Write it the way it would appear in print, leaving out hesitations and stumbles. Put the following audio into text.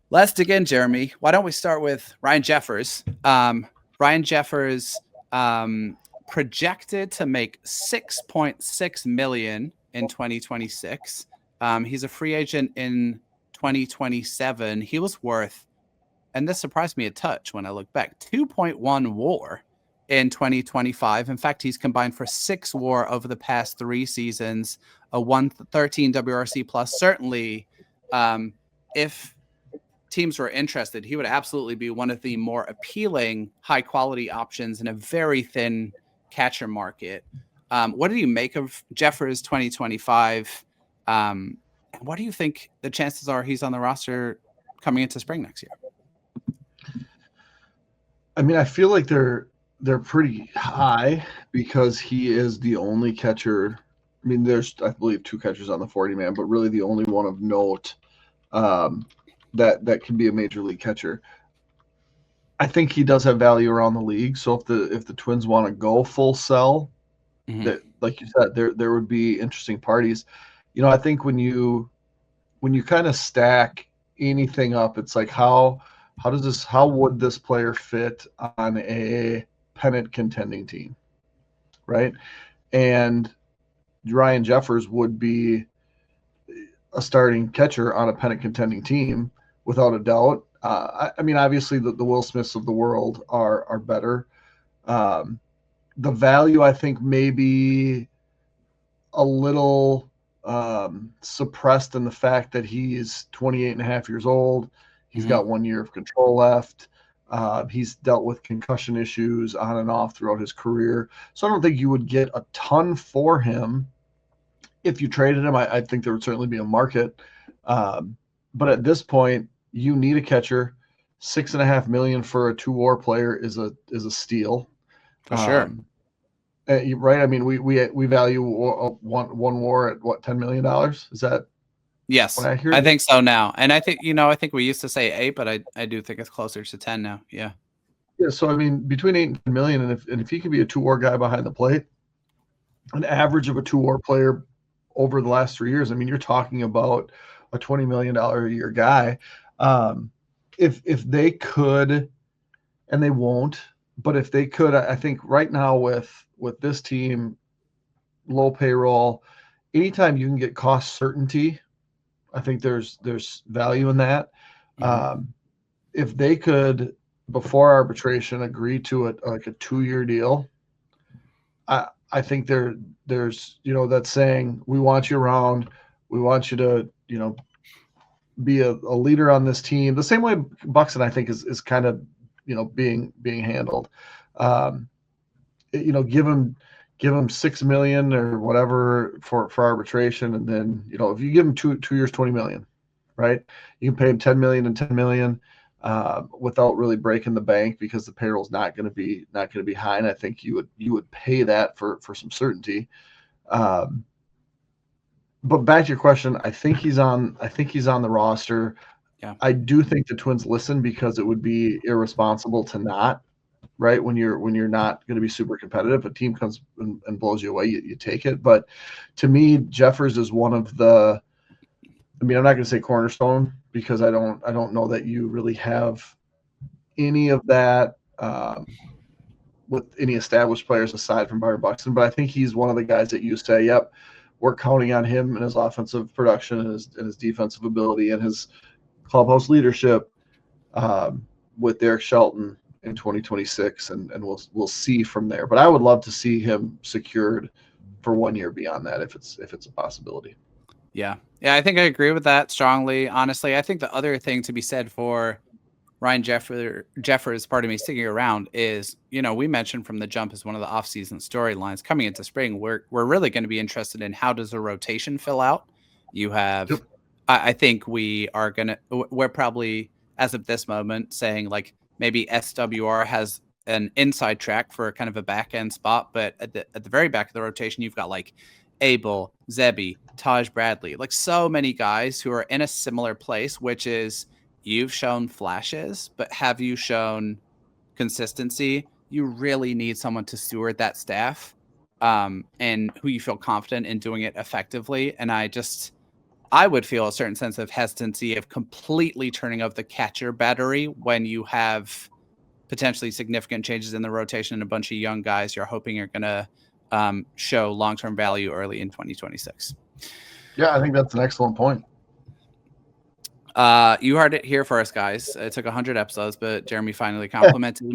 Let's dig in, Jeremy. Why don't we start with Ryan Jeffers? Ryan Jeffers projected to make 6.6 million in 2026. He's a free agent in 2027. He was worth, and this surprised me a touch when I look back, 2.1 WAR in 2025. In fact, he's combined for 6 WAR over the past 3 seasons, a 113 WRC plus. Certainly, if teams were interested, he would absolutely be one of the more appealing, high quality options in a very thin catcher market. What do you make of Jeffers 2025? And what do you think the chances are he's on the roster coming into spring next year? I mean, I feel like they're pretty high because he is the only catcher. I mean, there's I believe two catchers on the 40 man, but really the only one of note um, that can be a major league catcher. I think he does have value around the league. So if the Twins want to go full sell, Mm-hmm. that like you said, there would be interesting parties. I think when you kind of stack anything up, it's like how would this player fit on a pennant contending team, right? And Ryan Jeffers would be a starting catcher on a pennant contending team without a doubt. I mean, obviously the Will Smiths of the world are better. Um, the value, I think, maybe a little suppressed in the fact that he's 28 and a half years old. He's Mm-hmm. got 1 year of control left. He's dealt with concussion issues on and off throughout his career. So I don't think you would get a ton for him. If you traded him, I think there would certainly be a market. Um, but at this point, you need a catcher. 6.5 million for a 2 WAR player is a steal. For sure. Um, right? I mean, we value one WAR at what, $10 million? Is that what Yes, I hear? I think so now. And I think we used to say 8, but I do think it's closer to 10 now. Yeah. Yeah. So I mean, between 8 and 10 million, and if he could be a 2 WAR guy behind the plate, an average of a 2 WAR player over the last 3 years, I mean, you're talking about a $20 million a year guy. Um, if they could, and they won't, but if they could, I think right now with this team, low payroll, anytime you can get cost certainty, I think there's value in that. Mm-hmm. Um, if they could, before arbitration, agree to it like a 2 year deal, I think there's that saying, we want you around, we want you to be a leader on this team, the same way Buxton I think is kind of being handled. Um, give him 6 million or whatever for arbitration, and then if you give him 2 years 20 million, right? You can pay him 10 million and 10 million without really breaking the bank because the payroll's not going to be high, and I think you would pay that for some certainty. Um, but back to your question, I think he's on the roster. Yeah. I do think the Twins listen because it would be irresponsible to not, right? When you're not going to be super competitive, a team comes and blows you away, you take it. But to me, Jeffers is one of the. I mean, I'm not going to say cornerstone because I don't know that you really have any of that with any established players aside from Byron Buxton. But I think he's one of the guys that you say, yep, we're counting on him and his offensive production and his defensive ability and his clubhouse leadership um, with Derek Shelton in 2026, and we'll see from there. But I would love to see him secured for 1 year beyond that if it's a possibility. Yeah. Yeah, I think I agree with that strongly. Honestly, I think the other thing to be said for Jeffers, pardon me, sticking around is, we mentioned from the jump as one of the offseason storylines coming into spring. We're really going to be interested in how does the rotation fill out. You have, Yep. I think we're probably, as of this moment, saying like maybe SWR has an inside track for kind of a back end spot, but at the very back of the rotation, you've got like Abel, Zebby, Taj Bradley, like so many guys who are in a similar place, which is you've shown flashes, but have you shown consistency? You really need someone to steward that staff, and who you feel confident in doing it effectively. And I would feel a certain sense of hesitancy of completely turning off the catcher battery when you have potentially significant changes in the rotation and a bunch of young guys you're hoping are going to show long-term value early in 2026. Yeah, I think that's an excellent point. You heard it here first, guys. It took 100 episodes, but Jeremy finally complimented me